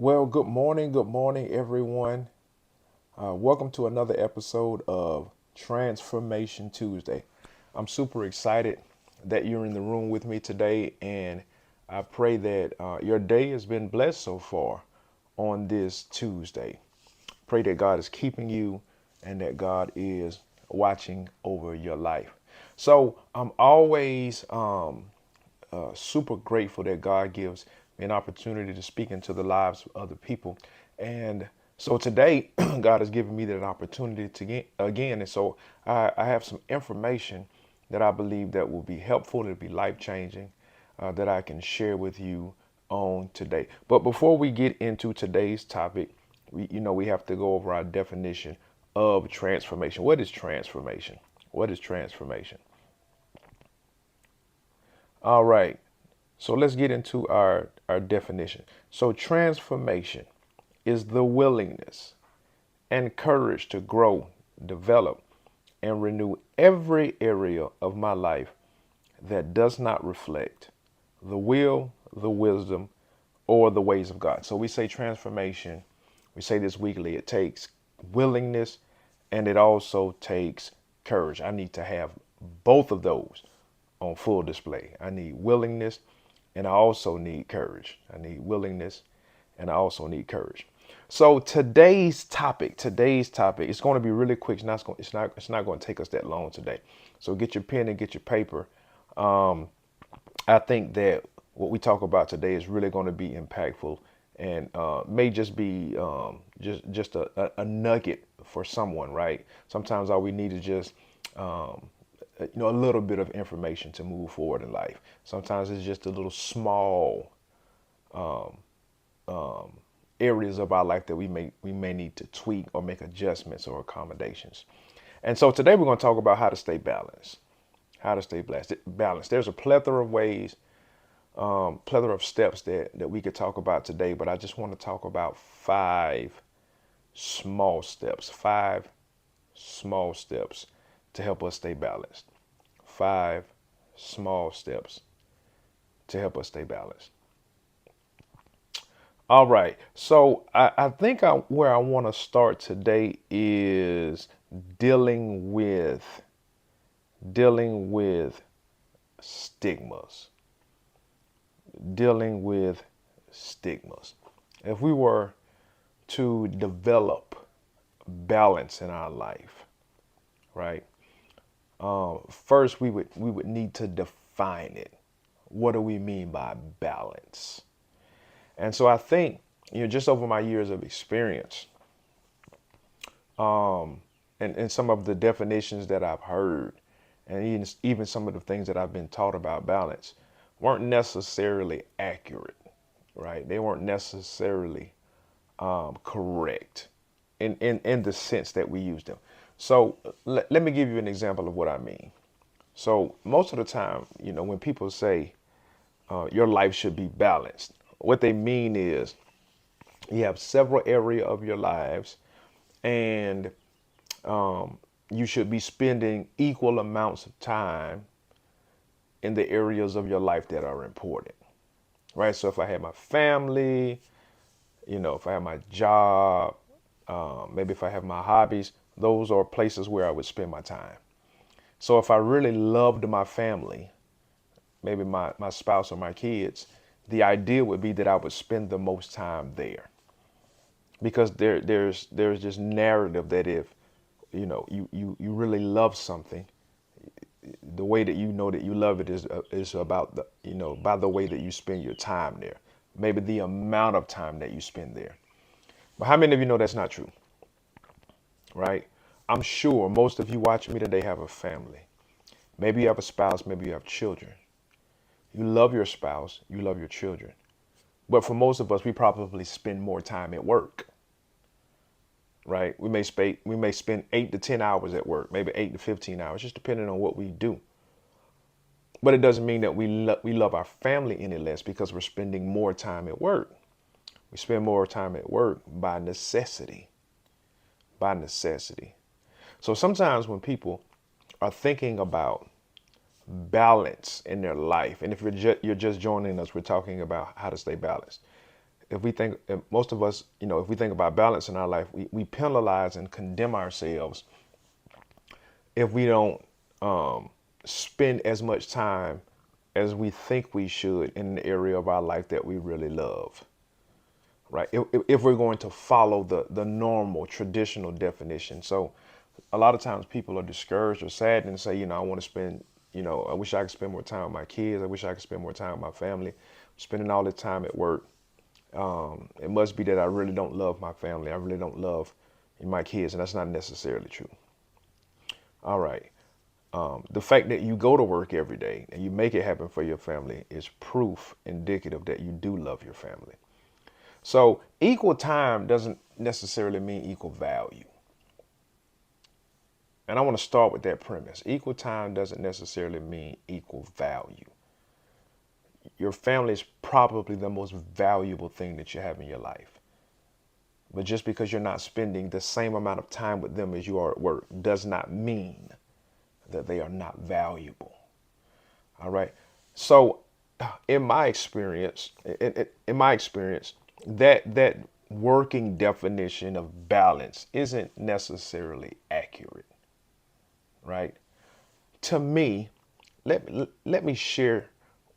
Well, good morning, everyone. Welcome to another episode of Transformation Tuesday. I'm super excited that you're in the room with me today, and I pray that your day has been blessed so far on this Tuesday. Pray that God is keeping you and that God is watching over your life. So I'm always super grateful that God gives me an opportunity to speak into the lives of other people. And so today, God has given me that opportunity to get again. And so I have some information that I believe that will be helpful, it'll be life changing, that I can share with you on today. But before we get into today's topic, we have to go over our definition of transformation. What is transformation? What is transformation? All right. So let's get into our definition. So transformation is the willingness and courage to grow, develop, and renew every area of my life that does not reflect the will, the wisdom, or the ways of God. So we say transformation, we say this weekly, it takes willingness and it also takes courage. I need to have both of those on full display. I need willingness and I also need courage. I need willingness and I also need courage. So today's topic, it's going to be really quick. It's not going to take us that long today. So get your pen and get your paper. I think that what we talk about today is really going to be impactful and may just be just a nugget for someone, right? Sometimes all we need is just a little bit of information to move forward in life. Sometimes it's just a little small areas of our life that we may need to tweak or make adjustments or accommodations. And so today we're going to talk about how to stay balanced. How to stay balanced. There's a plethora of ways, plethora of steps that we could talk about today, but I just want to talk about small steps, five small steps to help us stay balanced. Five small steps to help us stay balanced. All right. So I think where I want to start today is dealing with dealing with stigmas. Dealing with stigmas. If we were to develop balance in our life, right? First, we would need to define it. What do we mean by balance? And so I think, just over my years of experience, and some of the definitions that I've heard, and even some of the things that I've been taught about balance, weren't necessarily accurate, right? They weren't necessarily correct in the sense that we use them. So let me give you an example of what I mean. So most of the time, when people say your life should be balanced, what they mean is you have several areas of your lives and you should be spending equal amounts of time in the areas of your life that are important, right? So if I had my family, if I have my job, maybe if I have my hobbies, those are places where I would spend my time. So if I really loved my family, maybe my spouse or my kids, the idea would be that I would spend the most time there. Because there's this narrative that if you really love something, the way that you know that you love it is about by the way that you spend your time there, maybe the amount of time that you spend there. But how many of you know that's not true, right? I'm sure most of you watching me today have a family. Maybe you have a spouse, maybe you have children. You love your spouse, you love your children. But for most of us, we probably spend more time at work, right? We may spend 8 to 10 hours at work, maybe 8 to 15 hours, just depending on what we do. But it doesn't mean that we love our family any less because we're spending more time at work. We spend more time at work by necessity. By necessity. So sometimes when people are thinking about balance in their life, and if you're just joining us, we're talking about how to stay balanced. if most of us, if we think about balance in our life, we penalize and condemn ourselves if we don't spend as much time as we think we should in an area of our life that we really love, right? If we're going to follow the normal traditional definition. So a lot of times people are discouraged or sad and say, I want to spend, I wish I could spend more time with my kids. I wish I could spend more time with my family. Spending all the time at work. It must be that I really don't love my family. I really don't love my kids. And that's not necessarily true. All right. The fact that you go to work every day and you make it happen for your family is proof indicative that you do love your family. So equal time doesn't necessarily mean equal value. And I want to start with that premise. Equal time doesn't necessarily mean equal value. Your family is probably the most valuable thing that you have in your life. But just because you're not spending the same amount of time with them as you are at work does not mean that they are not valuable. All right. So in my experience, that working definition of balance isn't necessarily accurate. Right? To me, let me share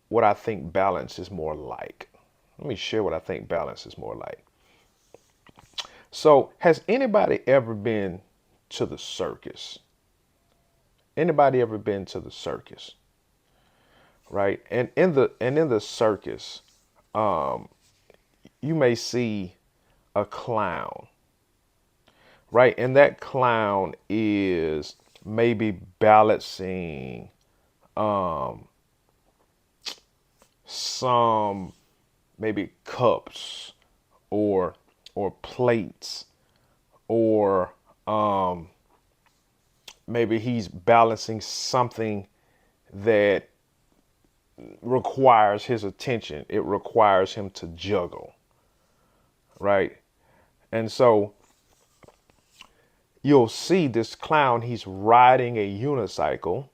what I think balance is more like. Let me share what I think balance is more like. So, has anybody ever been to the circus? Anybody ever been to the circus? Right? And in the circus, you may see a clown. Right? And that clown is maybe balancing some maybe cups or plates, or maybe he's balancing something that requires his attention. It requires him to juggle, right? And so you'll see this clown, he's riding a unicycle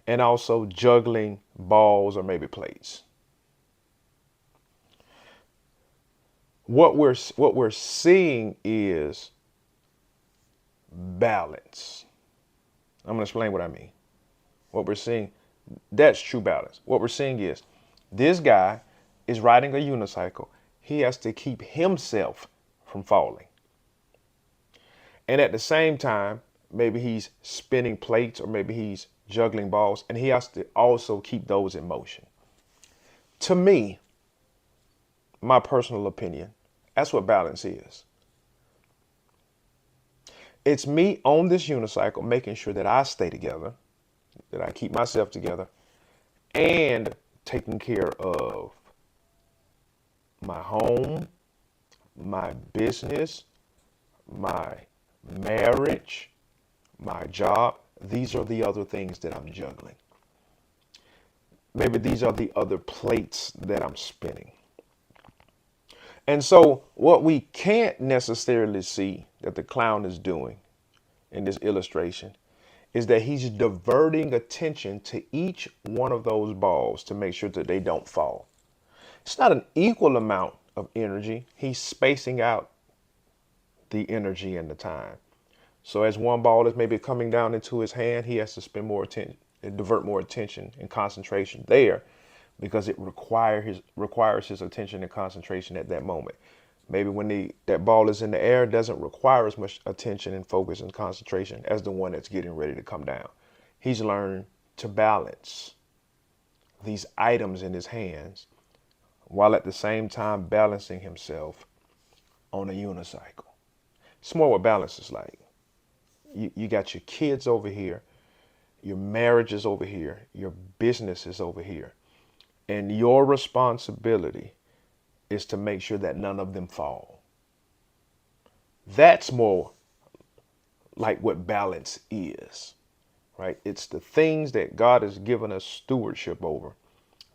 and also juggling balls or maybe plates. What we're seeing is balance. I'm going to explain what I mean. What we're seeing, that's true balance. What we're seeing is this guy is riding a unicycle. He has to keep himself from falling. And at the same time, maybe he's spinning plates or maybe he's juggling balls, and he has to also keep those in motion. To me, my personal opinion, that's what balance is. It's me on this unicycle making sure that I stay together, that I keep myself together, and taking care of my home, my business, my marriage, my job. These are the other things that I'm juggling. Maybe these are the other plates that I'm spinning. And so what we can't necessarily see that the clown is doing in this illustration is that he's diverting attention to each one of those balls to make sure that they don't fall. It's not an equal amount of energy. He's spacing out the energy and the time. So as one ball is maybe coming down into his hand, he has to spend more attention, divert more attention and concentration there, because it requires his attention and concentration at that moment. Maybe when that ball is in the air, it doesn't require as much attention and focus and concentration as the one that's getting ready to come down. He's learned to balance these items in his hands while at the same time balancing himself on a unicycle. It's more what balance is like. You got your kids over here, your marriage is over here, your business is over here. And your responsibility is to make sure that none of them fall. That's more like what balance is, right? It's the things that God has given us stewardship over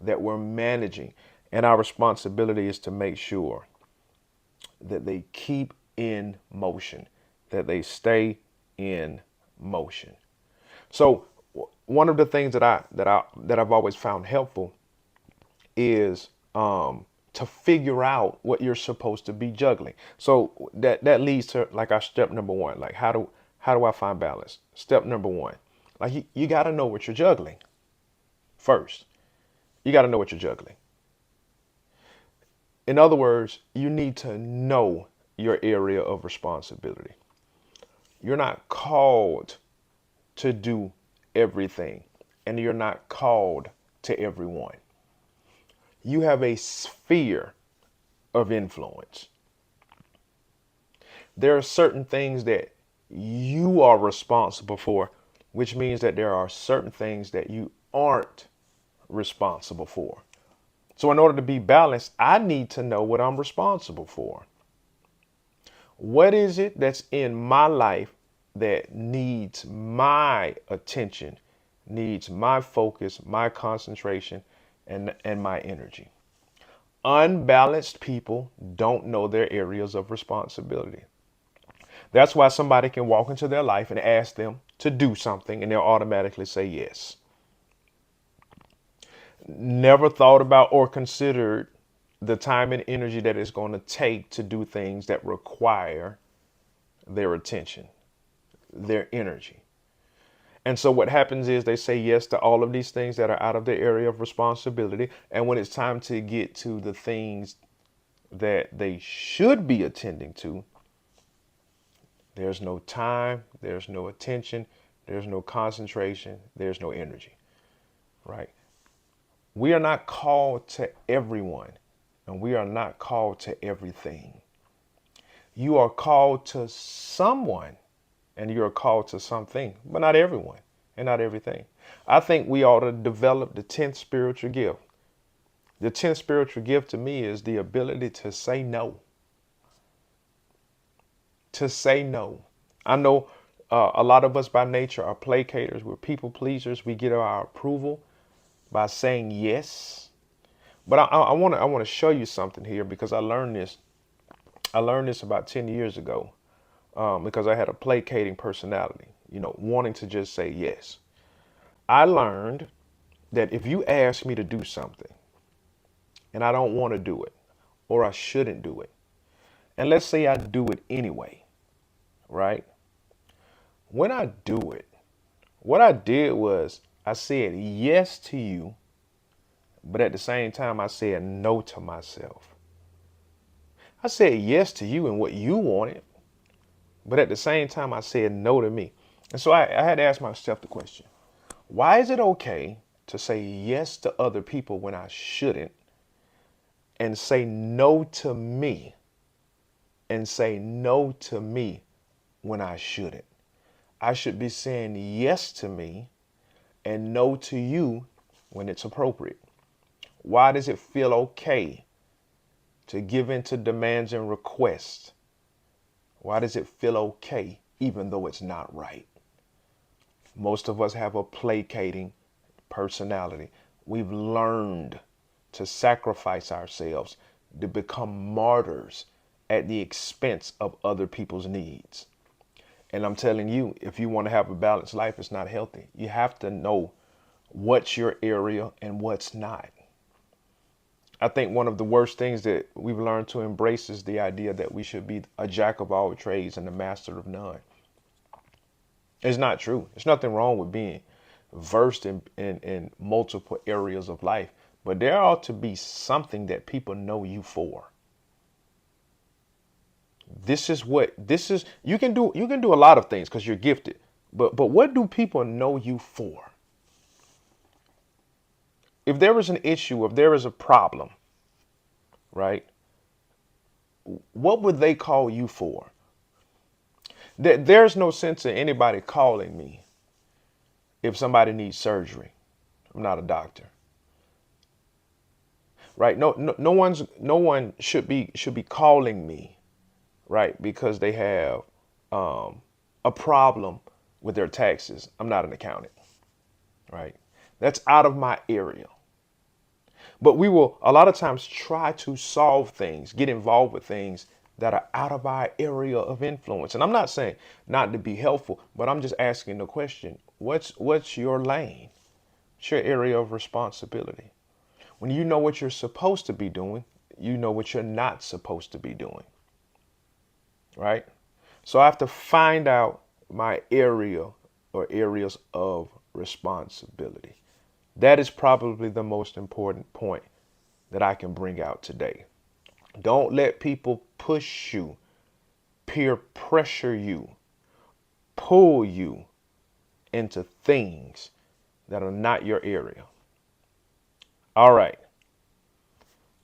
that we're managing. And our responsibility is to make sure that they keep in motion, that they stay in motion. So one of the things that I've always found helpful is to to figure out what you're supposed to be juggling. So that leads to like our step number one. Like how do I find balance? Step number one, like you got to know what you're juggling first. You got to know what you're juggling. In other words, you need to know your area of responsibility. You're not called to do everything, and you're not called to everyone. You have a sphere of influence. There are certain things that you are responsible for, which means that there are certain things that you aren't responsible for. So in order to be balanced, I need to know what I'm responsible for. What is it that's in my life that needs my attention, needs my focus, my concentration, and my energy? Unbalanced people don't know their areas of responsibility. That's why somebody can walk into their life and ask them to do something and they'll automatically say yes. Never thought about or considered the time and energy that it's going to take to do things that require their attention, their energy. And so what happens is they say yes to all of these things that are out of their area of responsibility. And when it's time to get to the things that they should be attending to, there's no time, there's no attention, there's no concentration, there's no energy, right? We are not called to everyone, and we are not called to everything. You are called to someone, and you are called to something, but not everyone and not everything. I think we ought to develop the 10th spiritual gift. The 10th spiritual gift to me is the ability to say no. To say no. I know a lot of us by nature are placaters. We're people pleasers. We get our approval by saying yes. But I want to show you something here because I learned this. I learned this about 10 years ago because I had a placating personality, wanting to just say yes. I learned that if you ask me to do something and I don't want to do it or I shouldn't do it, and let's say I do it anyway, right? When I do it, what I did was I said yes to you, but at the same time, I said no to myself. I said yes to you and what you wanted, but at the same time, I said no to me. And so I had to ask myself the question, why is it okay to say yes to other people when I shouldn't and say no to me when I shouldn't? I should be saying yes to me and no to you when it's appropriate. Why does it feel okay to give in to demands and requests? Why does it feel okay even though it's not right? Most of us have a placating personality. We've learned to sacrifice ourselves, to become martyrs at the expense of other people's needs. And I'm telling you, if you want to have a balanced life, it's not healthy. You have to know what's your area and what's not. I think one of the worst things that we've learned to embrace is the idea that we should be a jack of all trades and a master of none. It's not true. There's nothing wrong with being versed in multiple areas of life, but there ought to be something that people know you for. You can do a lot of things because you're gifted, but what do people know you for? If there is an issue, if there is a problem, right? What would they call you for? There's no sense in anybody calling me if somebody needs surgery. I'm not a doctor. Right? No one should be calling me, right? Because they have a problem with their taxes. I'm not an accountant. Right? That's out of my area. But we will a lot of times try to solve things, get involved with things that are out of our area of influence. And I'm not saying not to be helpful, but I'm just asking the question, what's your lane? What's your area of responsibility? When you know what you're supposed to be doing, you know what you're not supposed to be doing, right? So I have to find out my area or areas of responsibility. That is probably the most important point that I can bring out today. Don't let people push you, peer pressure you, pull you into things that are not your area. All right.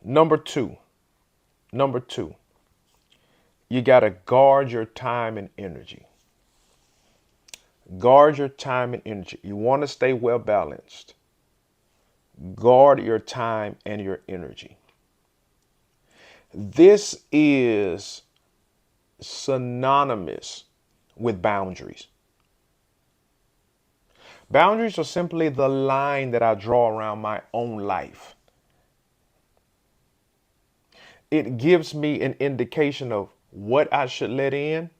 Number two, you got to guard your time and energy. Guard your time and energy. You want to stay well balanced. Guard your time and your energy. This is synonymous with boundaries. Boundaries are simply the line that I draw around my own life. It gives me an indication of what I should let in,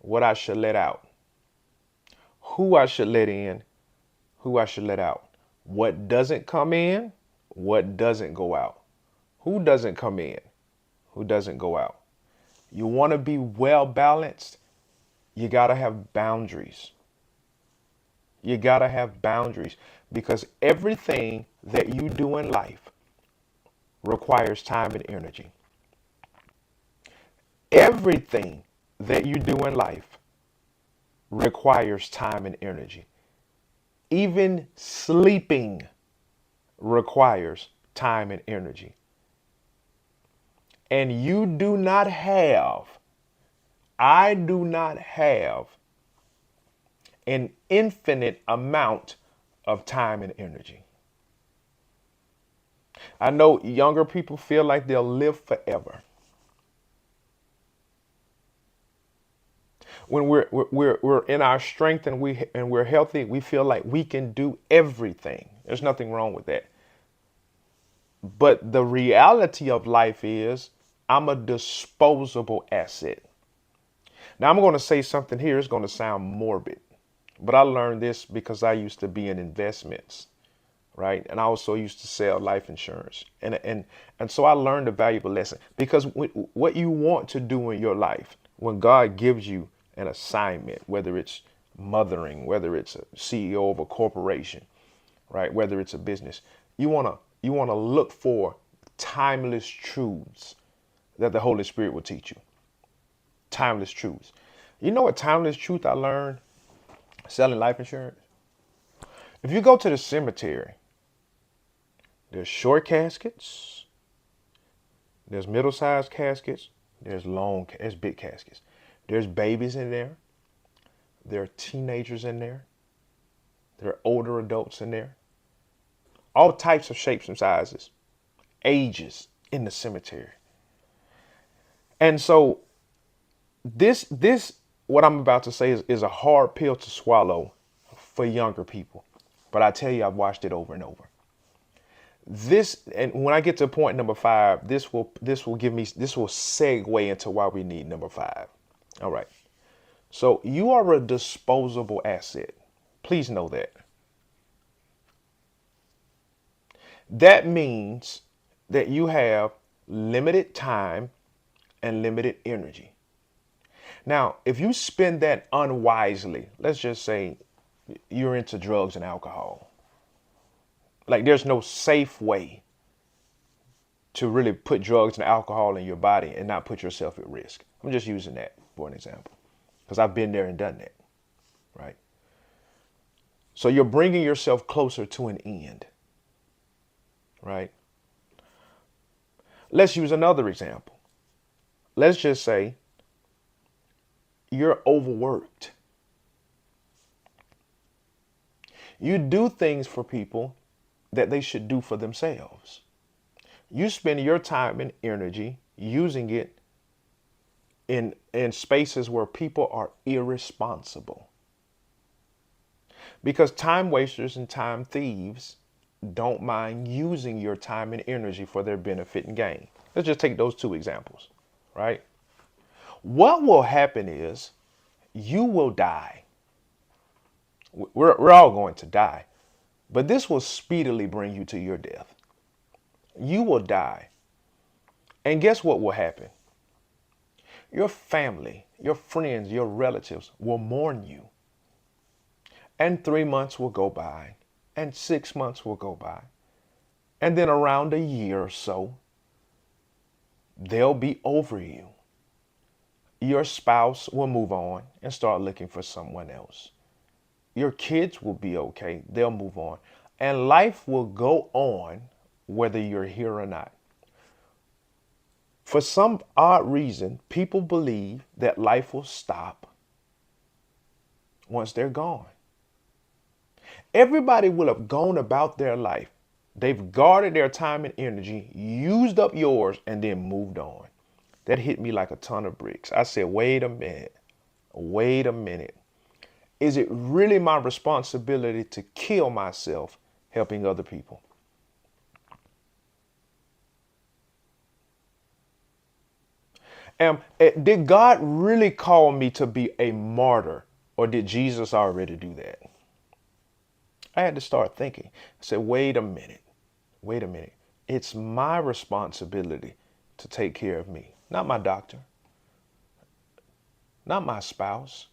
what I should let out, who I should let in, who I should let out, what doesn't come in, what doesn't go out, who doesn't come in, who doesn't go out. You want to be well balanced, you got to have boundaries. You got to have boundaries because everything that you do in life requires time and energy. Everything that you do in life requires time and energy. Even sleeping requires time and energy. And I do not have an infinite amount of time and energy. I know younger people feel like they'll live forever. When we're in our strength and we're healthy, we feel like we can do everything. There's nothing wrong with that. But the reality of life is I'm a disposable asset. Now I'm going to say something here. It's going to sound morbid, but I learned this because I used to be in investments, right? And I also used to sell life insurance. And so I learned a valuable lesson because what you want to do in your life, when God gives you an assignment, whether it's mothering, whether it's a CEO of a corporation, right? Whether it's a business, you want to look for timeless truths that the Holy Spirit will teach you. Timeless truths. You know what timeless truth I learned selling life insurance? If you go to the cemetery, there's short caskets, there's middle-sized caskets, there's big caskets. There's babies in there. There are teenagers in there. There are older adults in there. All types of shapes and sizes, ages in the cemetery. And so this what I'm about to say is a hard pill to swallow for younger people. But I tell you, I've watched it over and over. And when I get to point number 5, this will segue into why we need number 5. All right. So you are a disposable asset. Please know that. That means that you have limited time and limited energy. Now, if you spend that unwisely, let's just say you're into drugs and alcohol. Like there's no safe way to really put drugs and alcohol in your body and not put yourself at risk. I'm just using that for an example because I've been there and done that, right? So you're bringing yourself closer to an end, right? Let's use another example. Let's just say you're overworked. You do things for people that they should do for themselves. You spend your time and energy using it in spaces where people are irresponsible. Because time wasters and time thieves don't mind using your time and energy for their benefit and gain. Let's just take those two examples, right? What will happen is you will die. We're all going to die, but this will speedily bring you to your death. You will die. And guess what will happen? Your family, your friends, your relatives will mourn you. And 3 months will go by, and 6 months will go by. And then around a year or so, they'll be over you. Your spouse will move on and start looking for someone else. Your kids will be okay. They'll move on. And life will go on whether you're here or not. For some odd reason, people believe that life will stop once they're gone. Everybody will have gone about their life. They've guarded their time and energy, used up yours, and then moved on. That hit me like a ton of bricks. I said, wait a minute. Wait a minute. Is it really my responsibility to kill myself helping other people? Did God really call me to be a martyr, or did Jesus already do that? I had to start thinking. I said, wait a minute. Wait a minute. It's my responsibility to take care of me, not my doctor, not my spouse,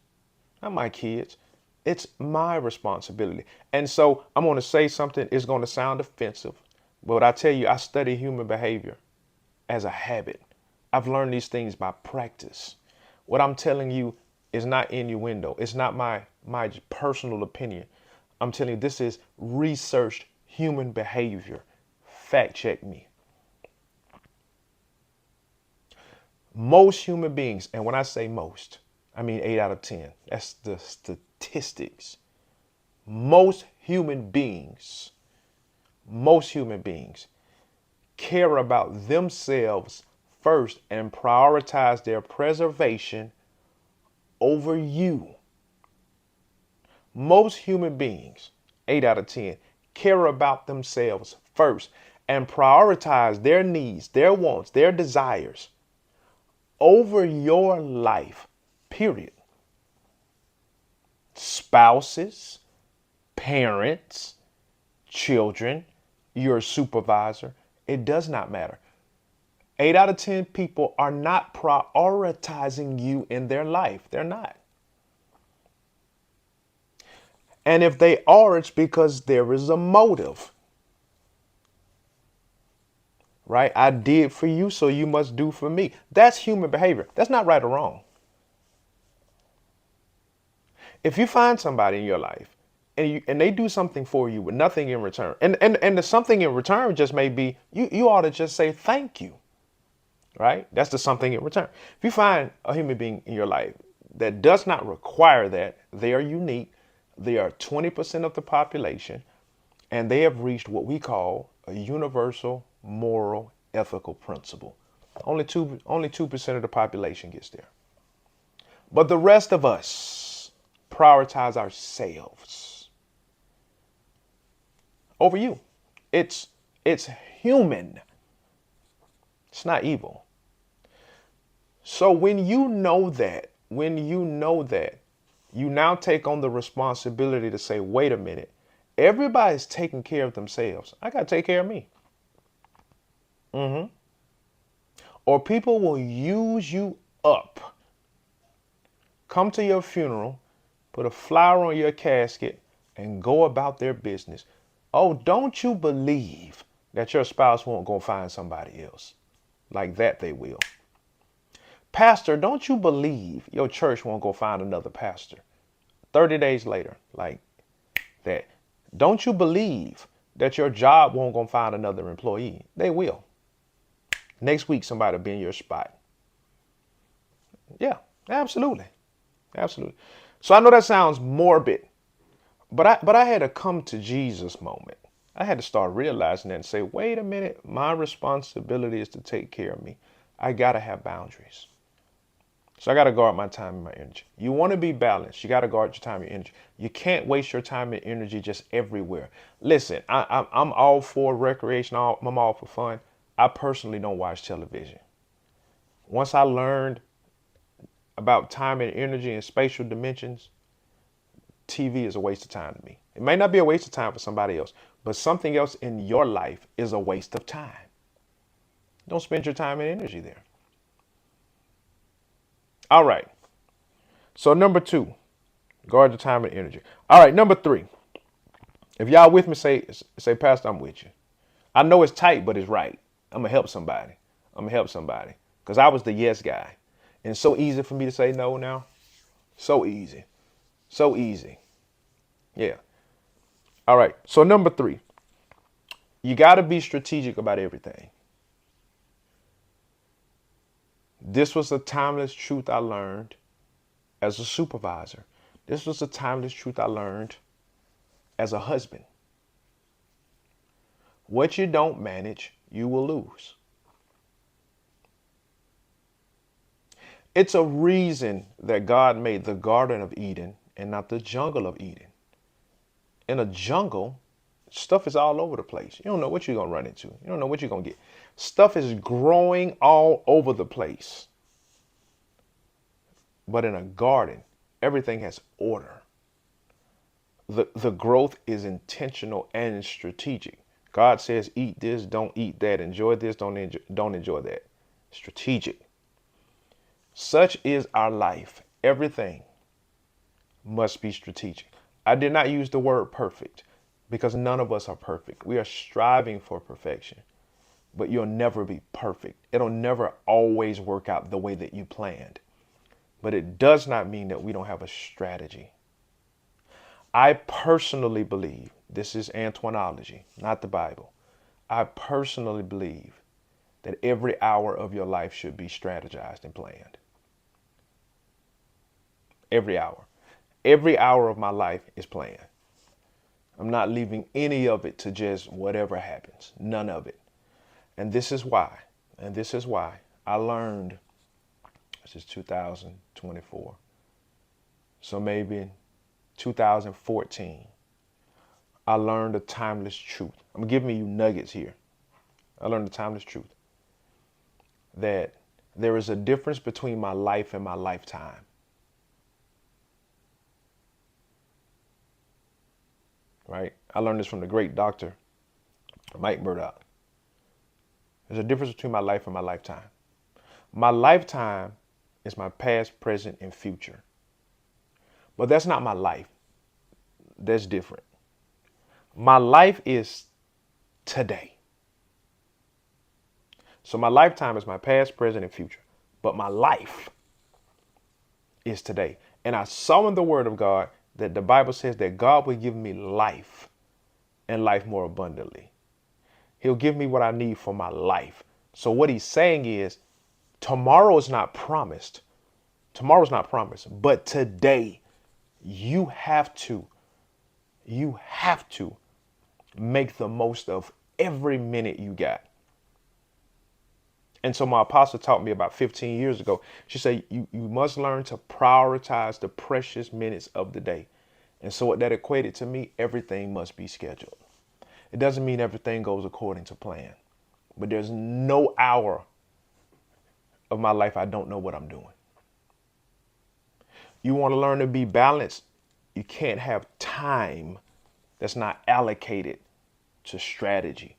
not my kids. It's my responsibility. And so I'm going to say something, it's going to sound offensive, but I tell you, I study human behavior as a habit. I've learned these things by practice. What I'm telling you is not innuendo. It's not my personal opinion. I'm telling you, this is researched human behavior. Fact check me. Most human beings, and when I say most, I mean 8 out of 10. That's the statistics. Most human beings care about themselves first and prioritize their preservation over you. Most human beings, 8 out of 10, care about themselves first and prioritize their needs, their wants, their desires over your life, period. Spouses, parents, children, your supervisor, it does not matter. 8 out of 10 people are not prioritizing you in their life. They're not. And if they are, it's because there is a motive. Right? I did for you, so you must do for me. That's human behavior. That's not right or wrong. If you find somebody in your life and they do something for you with nothing in return, and the something in return just may be you ought to just say thank you. Right? That's the something in return. If you find a human being in your life that does not require that, they are unique. They are 20% of the population, and they have reached what we call a universal moral ethical principle. Only 2% of the population gets there. But the rest of us prioritize ourselves over you. It's human. It's not evil. So when you know that, you now take on the responsibility to say, wait a minute, everybody's taking care of themselves. I got to take care of me. Or people will use you up. Come to your funeral, put a flower on your casket, and go about their business. Oh, don't you believe that your spouse won't go find somebody else? Like that they will. Pastor, don't you believe your church won't go find another pastor? 30 days later, like that. Don't you believe that your job won't go find another employee? They will. Next week, somebody will be in your spot. Yeah, absolutely. Absolutely. So I know that sounds morbid, but I had a come to Jesus moment. I had to start realizing that and say, wait a minute, my responsibility is to take care of me. I got to have boundaries. So I got to guard my time and my energy. You want to be balanced. You got to guard your time and energy. You can't waste your time and energy just everywhere. Listen, I'm all for recreation. I'm all for fun. I personally don't watch television. Once I learned about time and energy and spatial dimensions, TV is a waste of time to me. It may not be a waste of time for somebody else, but something else in your life is a waste of time. Don't spend your time and energy there. All right. So number two, guard your time and energy. All right. Number three, if y'all with me, say, Pastor, I'm with you. I know it's tight, but it's right. I'm gonna help somebody. I'm gonna help somebody. Because I was the yes guy. And it's so easy for me to say no now. So easy. So easy. Yeah. All right. So number three, you got to be strategic about everything. This was a timeless truth I learned as a supervisor. This was a timeless truth I learned as a husband. What you don't manage, you will lose. It's a reason that God made the Garden of Eden and not the jungle of Eden. In a jungle, stuff is all over the place. You don't know what you're going to run into. You don't know what you're going to get. Stuff is growing all over the place. But in a garden, everything has order. The growth is intentional and strategic. God says, eat this, don't eat that. Enjoy this, don't enjoy that. Strategic. Such is our life. Everything must be strategic. I did not use the word perfect because none of us are perfect. We are striving for perfection, but you'll never be perfect. It'll never always work out the way that you planned. But it does not mean that we don't have a strategy. I personally believe, this is Antoinology, not the Bible. I personally believe that every hour of your life should be strategized and planned. Every hour. Every hour of my life is planned. I'm not leaving any of it to just whatever happens. None of it. And this is why. I learned, this is 2024. So maybe 2014, I learned a timeless truth. I'm giving you nuggets here. I learned a timeless truth that there is a difference between my life and my lifetime. Right? I learned this from the great doctor, Mike Murdoch. There's a difference between my life and my lifetime. My lifetime is my past, present, and future. But that's not my life. That's different. My life is today. So my lifetime is my past, present, and future. But my life is today. And I saw in the Word of God that the Bible says that God will give me life and life more abundantly. He'll give me what I need for my life. So what he's saying is tomorrow is not promised. Tomorrow's not promised. But today you have to make the most of every minute you got. And so my apostle taught me about 15 years ago. She said, you must learn to prioritize the precious minutes of the day. And so what that equated to me, everything must be scheduled. It doesn't mean everything goes according to plan, but there's no hour of my life I don't know what I'm doing. You want to learn to be balanced? You can't have time that's not allocated to strategy.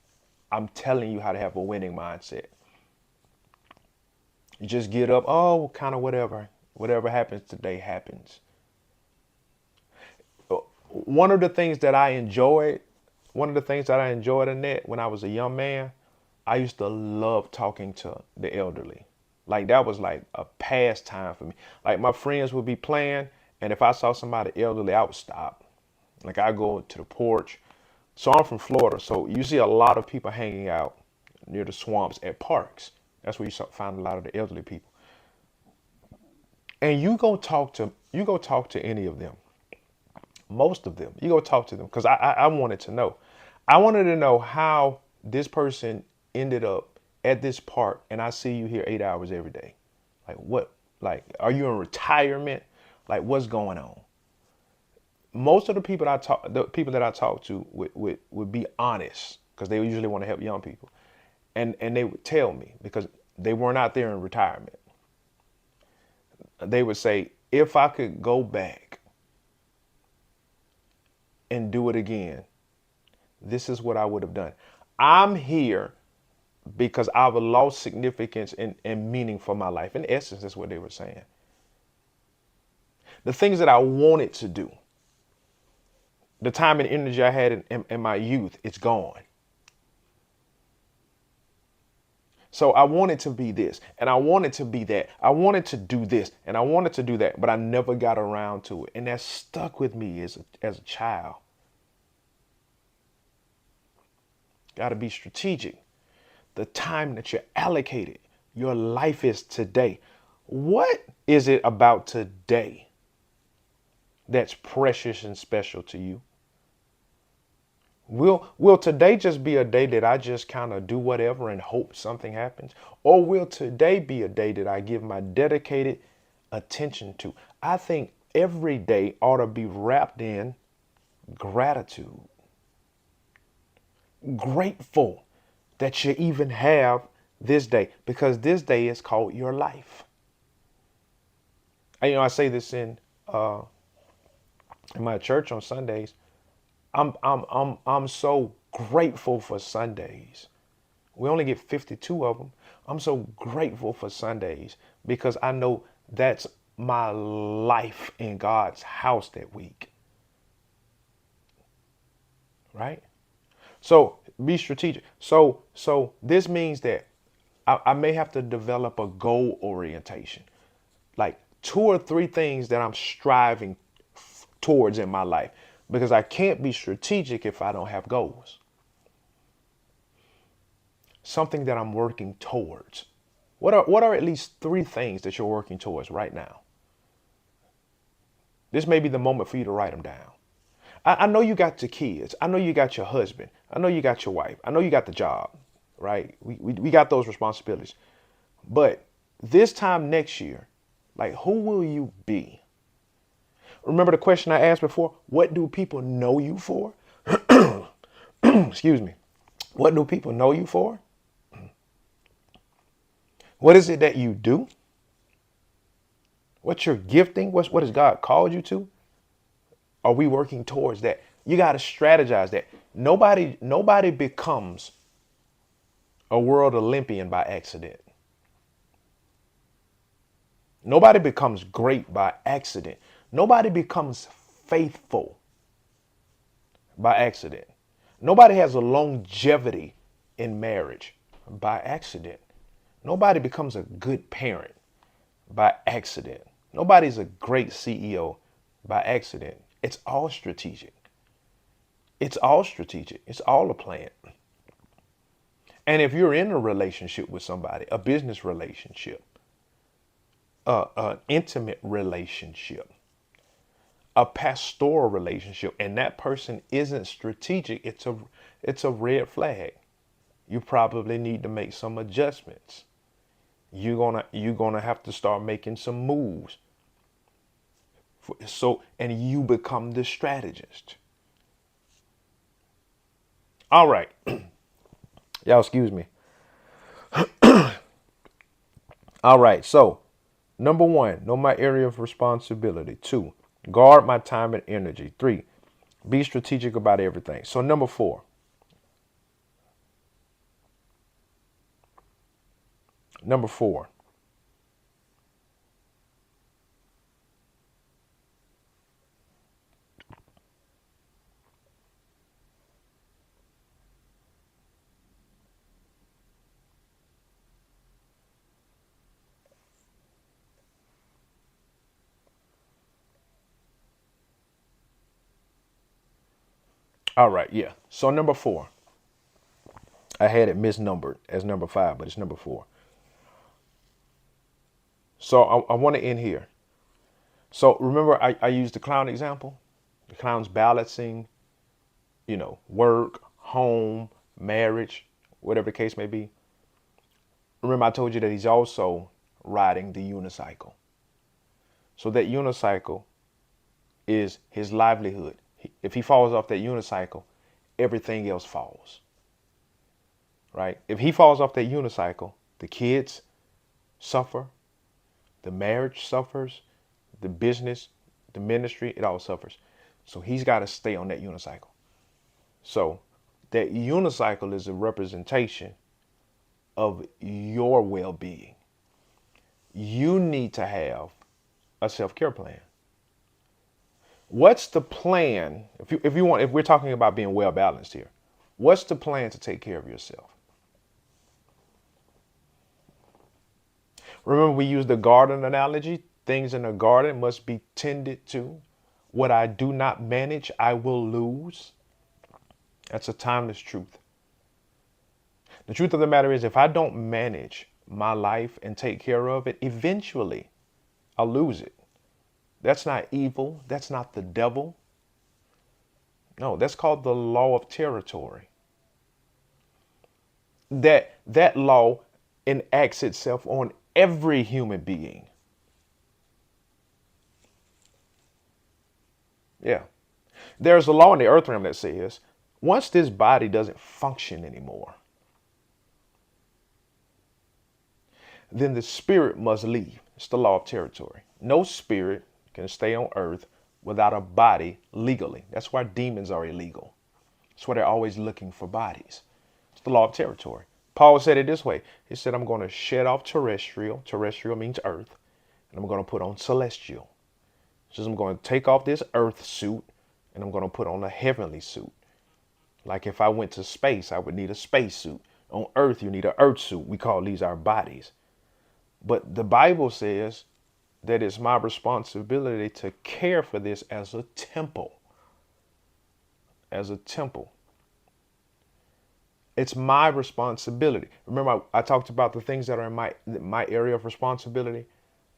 I'm telling you how to have a winning mindset. You just get up, oh, kind of whatever. Whatever happens today happens. One of the things that I enjoyed, Annette, when I was a young man, I used to love talking to the elderly. Like that was like a pastime for me. Like my friends would be playing, and if I saw somebody elderly, I would stop. Like I go to the porch. So I'm from Florida, so you see a lot of people hanging out near the swamps at parks. That's where you find a lot of the elderly people. And you go talk to any of them, most of them. You go talk to them because I wanted to know. I wanted to know how this person ended up at this park, and I see you here 8 hours every day. Like what? Like, are you in retirement? Like, what's going on? Most of the people that I talk to would be honest because they usually want to help young people, and they would tell me because they weren't out there in retirement. They would say, if I could go back and do it again, this is what I would have done. I'm here because I've lost significance and meaning for my life. In essence, that's what they were saying. The things that I wanted to do, the time and energy I had in my youth, it's gone. So I wanted to be this and I wanted to be that. I wanted to do this and I wanted to do that, but I never got around to it. And that stuck with me as a child. Got to be strategic. The time that you're allocated, your life is today. What is it about today that's precious and special to you? Will today just be a day that I just kind of do whatever and hope something happens? Or will today be a day that I give my dedicated attention to? I think every day ought to be wrapped in gratitude. Grateful that you even have this day, because this day is called your life. And, I say this in my church on Sundays. I'm so grateful for Sundays. We only get 52 of them. I'm so grateful for Sundays because I know that's my life in God's house that week. Right? So be strategic. So this means that I may have to develop a goal orientation, like 2 or 3 things that I'm striving towards in my life, because I can't be strategic if I don't have goals. Something that I'm working towards. What are at least 3 things that you're working towards right now? This may be the moment for you to write them down. I know you got your kids. I know you got your husband. I know you got your wife. I know you got the job, right? We got those responsibilities. But this time next year, like, who will you be? Remember the question I asked before? What do people know you for? Excuse me. What do people know you for? What is it that you do? What's your gifting? What has God called you to? Are we working towards that? You got to strategize that. Nobody becomes a world Olympian by accident. Nobody becomes great by accident. Nobody becomes faithful by accident. Nobody has a longevity in marriage by accident. Nobody becomes a good parent by accident. Nobody's a great CEO by accident. It's all strategic. It's all strategic. It's all a plan. And if you're in a relationship with somebody, a business relationship, an intimate relationship, a pastoral relationship, and that person isn't strategic, it's a red flag. You probably need to make some adjustments. You're gonna have to start making some moves. And you become the strategist. All right. Y'all excuse me. All right. So, number 1, know my area of responsibility. 2, guard my time and energy. 3, be strategic about everything. So, number 4. Number 4. All right. Yeah. So, number 4. I had it misnumbered as number 5, but it's number 4. So, I want to end here. So, remember, I used the clown example. The clown's balancing, work, home, marriage, whatever the case may be. Remember, I told you that he's also riding the unicycle. So that unicycle is his livelihood. If he falls off that unicycle, everything else falls. Right? If he falls off that unicycle, the kids suffer, the marriage suffers, the business, the ministry, it all suffers. So he's got to stay on that unicycle. So that unicycle is a representation of your well-being, you need to have a self-care plan. What's the plan? If we're talking about being well balanced here, what's the plan to take care of yourself? Remember, we use the garden analogy. Things in a garden must be tended to. What I do not manage, I will lose. That's a timeless truth. The truth of the matter is, if I don't manage my life and take care of it, eventually I'll lose it. That's not evil. That's not the devil. No, that's called the law of territory. That law enacts itself on every human being. Yeah. There's a law in the earth realm that says once this body doesn't function anymore, then the spirit must leave. It's the law of territory. No spirit can stay on earth without a body legally. That's why demons are illegal. That's why they're always looking for bodies. It's the law of territory. Paul said it this way. He said, I'm going to shed off terrestrial. Terrestrial means earth. And I'm going to put on celestial. So I'm going to take off this earth suit and I'm going to put on a heavenly suit. Like if I went to space, I would need a space suit. On earth, you need an earth suit. We call these our bodies. But the Bible says that it's my responsibility to care for this as a temple. As a temple. It's my responsibility. Remember, I talked about the things that are in my area of responsibility.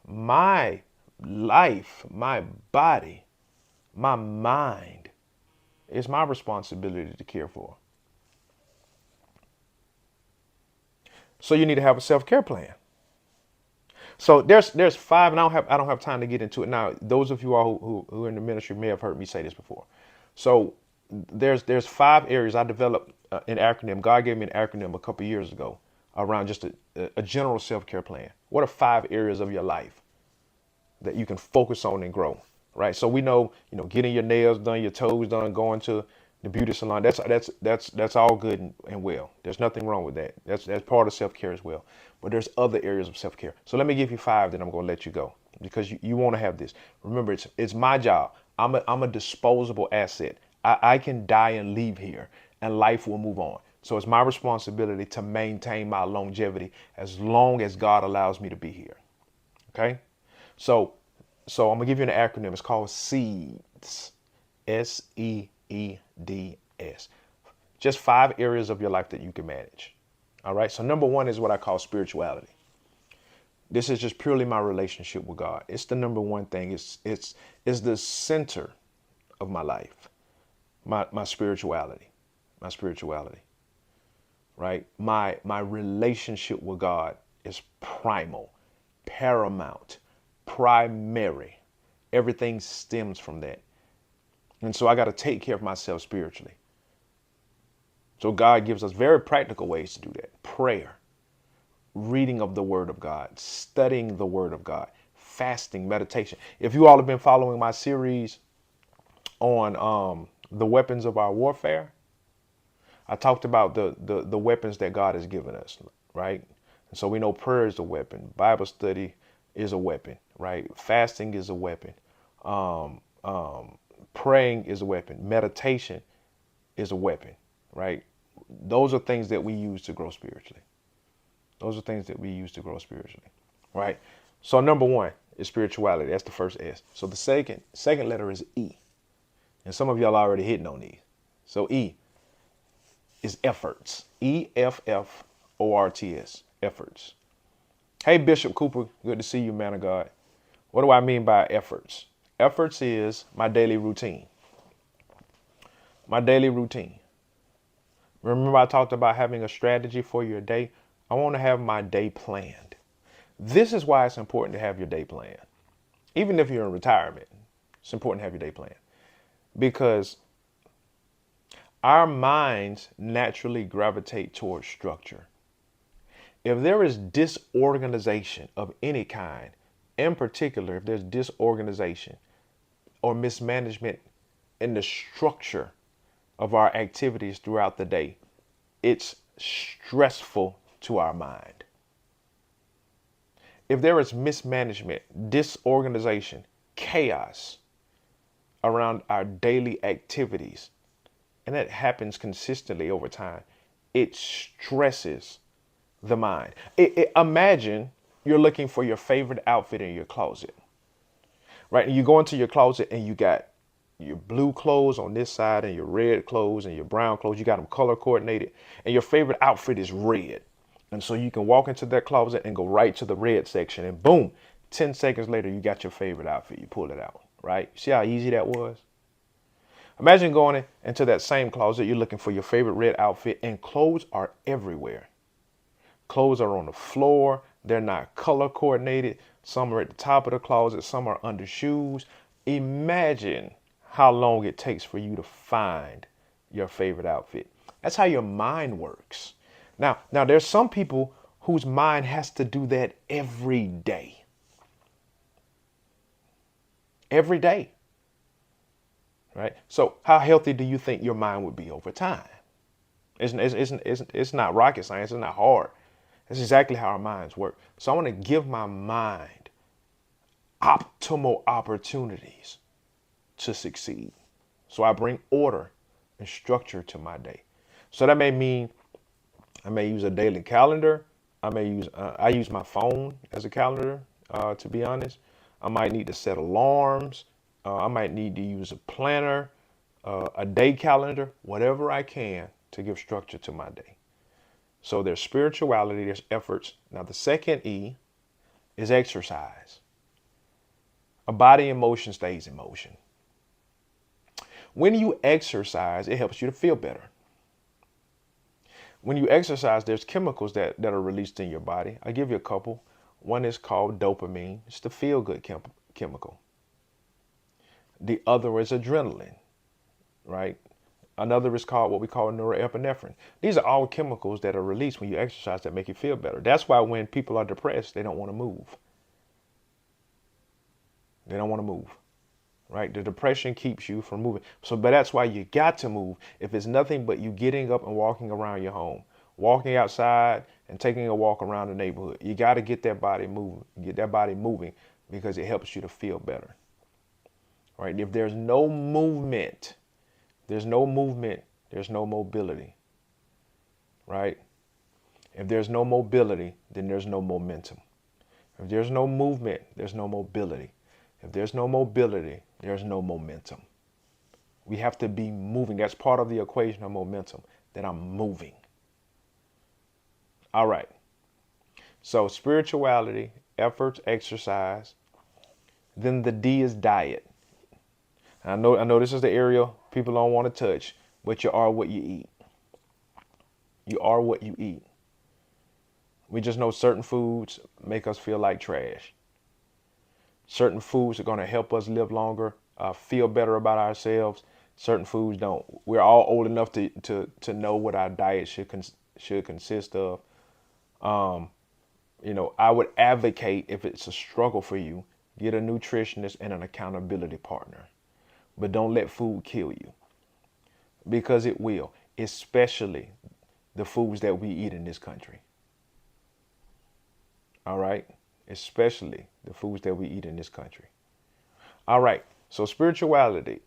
My life, my body, my mind is my responsibility to care for. So you need to have a self-care plan. So there's five, and I don't have time to get into it now. Those of you all who are in the ministry may have heard me say this before. So there's five areas. I developed an acronym. God gave me an acronym a couple years ago around just a general self-care plan. What are five areas of your life that you can focus on and grow? Right. So we know, getting your nails done, your toes done, going to the beauty salon. That's all good and well. There's nothing wrong with that. That's part of self-care as well. But there's other areas of self-care. So let me give you five, then I'm going to let you go because you want to have this. Remember, it's my job. I'm a disposable asset. I can die and leave here and life will move on. So it's my responsibility to maintain my longevity as long as God allows me to be here. Okay. So I'm gonna give you an acronym. It's called SEEDS. SEEDS. Just five areas of your life that you can manage. All right. So number one is what I call spirituality. This is just purely my relationship with God. It's the number one thing. It's the center of my life. My spirituality. My spirituality. Right? My relationship with God is primal, paramount, primary. Everything stems from that. And so I got to take care of myself spiritually. So God gives us very practical ways to do that. Prayer, reading of the Word of God, studying the Word of God, fasting, meditation. If you all have been following my series on the weapons of our warfare, I talked about the weapons that God has given us, right? And so we know prayer is a weapon. Bible study is a weapon, right? Fasting is a weapon. Praying is a weapon. Meditation is a weapon, right? Those are things that we use to grow spiritually. Those are things that we use to grow spiritually, right? So number one is spirituality. That's the first S. So the second letter is E. And some of y'all already hitting on these. So E is efforts. EFFORTS. Efforts. Hey, Bishop Cooper, good to see you, man of God. What do I mean by efforts? Efforts is my daily routine. My daily routine. Remember I talked about having a strategy for your day? I want to have my day planned. This is why it's important to have your day planned. Even if you're in retirement, it's important to have your day planned. Because our minds naturally gravitate towards structure. If there is disorganization of any kind, in particular, if there's disorganization or mismanagement in the structure of our activities throughout the day, it's stressful to our mind. If there is mismanagement, disorganization, chaos around our daily activities, and that happens consistently over time, it stresses the mind. Imagine you're looking for your favorite outfit in your closet, right? And you go into your closet and you got your blue clothes on this side and your red clothes and your brown clothes. You got them color coordinated, and your favorite outfit is red. And so you can walk into that closet and go right to the red section, and boom, 10 seconds later, you got your favorite outfit. You pull it out, right? See how easy that was? Imagine going into that same closet. You're looking for your favorite red outfit, and clothes are everywhere. Clothes are on the floor. They're not color coordinated. Some are at the top of the closet. Some are under shoes. Imagine how long it takes for you to find your favorite outfit. That's how your mind works. Now there's some people whose mind has to do that every day. Every day. Right? So how healthy do you think your mind would be over time? It's not rocket science. It's not hard. That's exactly how our minds work. So I want to give my mind optimal opportunities to succeed. So I bring order and structure to my day. So that may mean I may use a daily calendar. I use my phone as a calendar, to be honest. I might need to set alarms. I might need to use a planner, a day calendar, whatever I can to give structure to my day. So there's spirituality, there's efforts. Now the second E is exercise. A body in motion stays in motion. When you exercise, it helps you to feel better. When you exercise, there's chemicals that are released in your body. I'll give you a couple. One is called dopamine. It's the feel-good chemical. The other is adrenaline, right? Another is called what we call norepinephrine. These are all chemicals that are released when you exercise that make you feel better. That's why when people are depressed, they don't want to move. They don't want to move, right? The depression keeps you from moving. But that's why you got to move. If it's nothing but you getting up and walking around your home, walking outside and taking a walk around the neighborhood, you got to get that body moving because it helps you to feel better, right? If there's no movement, there's no mobility, right? If there's no mobility, then there's no momentum. If there's no movement, there's no mobility. If there's no mobility, there's no momentum. We have to be moving. That's part of the equation of momentum, that I'm moving. All right. So spirituality, efforts, exercise. Then the D is diet. I know this is the area people don't want to touch, but you are what you eat. You are what you eat. We just know certain foods make us feel like trash. Certain foods are going to help us live longer, feel better about ourselves. Certain foods don't. We're all old enough to know what our diet should consist of. I would advocate, if it's a struggle for you, get a nutritionist and an accountability partner. But don't let food kill you, because it will, especially the foods that we eat in this country. All right? Especially the foods that we eat in this country. All right. So spirituality,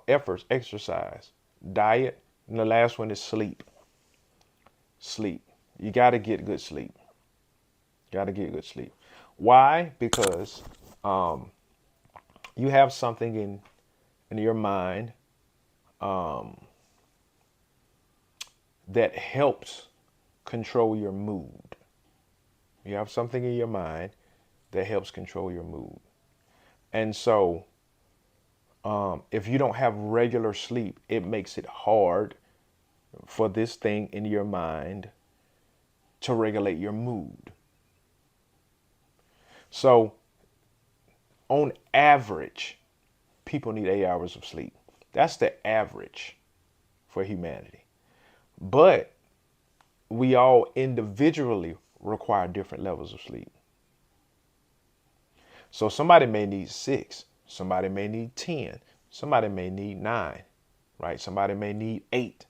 efforts, exercise, diet, and the last one is sleep. Sleep. You got to get good sleep. Got to get good sleep. Why? Because you have something in your mind that helps control your mood. You have something in your mind that helps control your mood. And so if you don't have regular sleep, it makes it hard for this thing in your mind to regulate your mood. So on average, people need 8 hours of sleep. That's the average for humanity. But we all individually require different levels of sleep. So somebody may need 6, somebody may need 10, somebody may need 9, right? Somebody may need 8.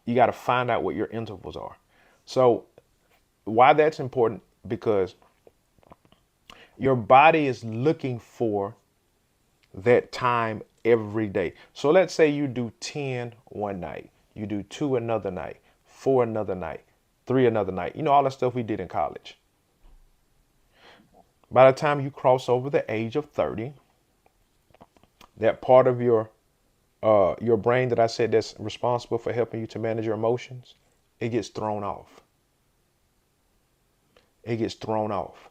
You got to find out what your intervals are. So Why that's important? Because your body is looking for that time every day. So let's say you do 10 one night, you do 2 another night, 4 another night, 3 another night. You know, all the stuff we did in college. By the time you cross over the age of 30, that part of your brain that I said that's responsible for helping you to manage your emotions, it gets thrown off. It gets thrown off.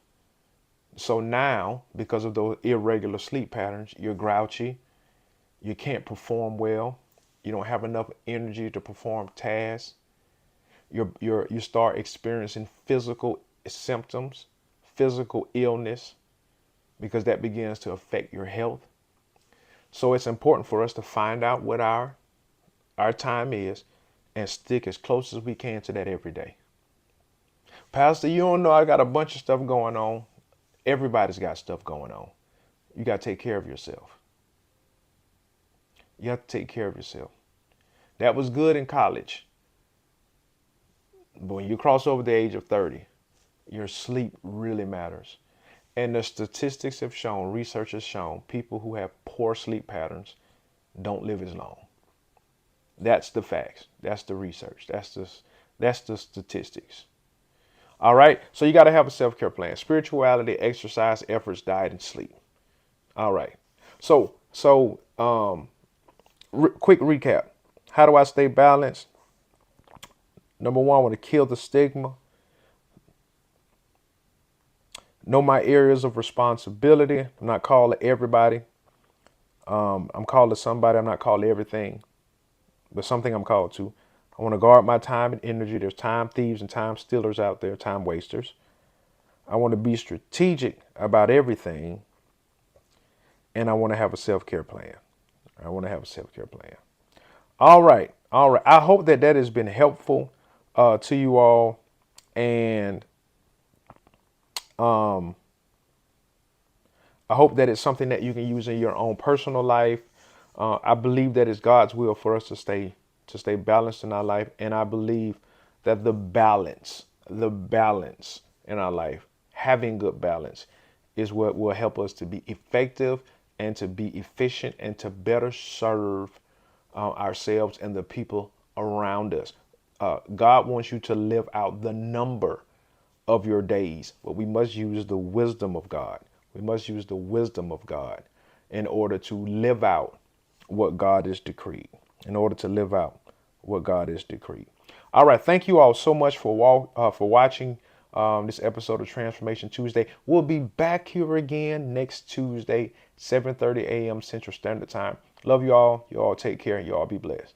So now, because of those irregular sleep patterns, you're grouchy. You can't perform well. You don't have enough energy to perform tasks. You start experiencing physical symptoms, physical illness, because that begins to affect your health. So it's important for us to find out what our time is and stick as close as we can to that every day. Pastor, you don't know I got a bunch of stuff going on. Everybody's got stuff going on. You got to take care of yourself. You have to take care of yourself. That was good in college. But when you cross over the age of 30, your sleep really matters. And the statistics have shown, research has shown, people who have poor sleep patterns don't live as long. That's the facts. That's the research. That's the statistics. All right. So you got to have a self-care plan: spirituality, exercise, efforts, diet, and sleep. All right. So quick recap. How do I stay balanced? Number one, I want to kill the stigma. Know my areas of responsibility. I'm not called to everybody. I'm called to somebody. I'm not called to everything, but something I'm called to. I want to guard my time and energy. There's time thieves and time stealers out there, time wasters. I want to be strategic about everything. And I want to have a self-care plan. I want to have a self-care plan. All right. All right. I hope that has been helpful to you all. And I hope that it's something that you can use in your own personal life. I believe that it's God's will for us to stay balanced in our life. And I believe that the balance in our life, having good balance, is what will help us to be effective and to be efficient and to better serve ourselves and the people around us. God wants you to live out the number of your days, but we must use the wisdom of God. We must use the wisdom of God in order to live out what God has decreed. In order to live out what God has decreed. All right. Thank you all so much for watching this episode of Transformation Tuesday. We'll be back here again next Tuesday, 7:30 a.m. Central Standard Time. Love you all. You all take care and you all be blessed.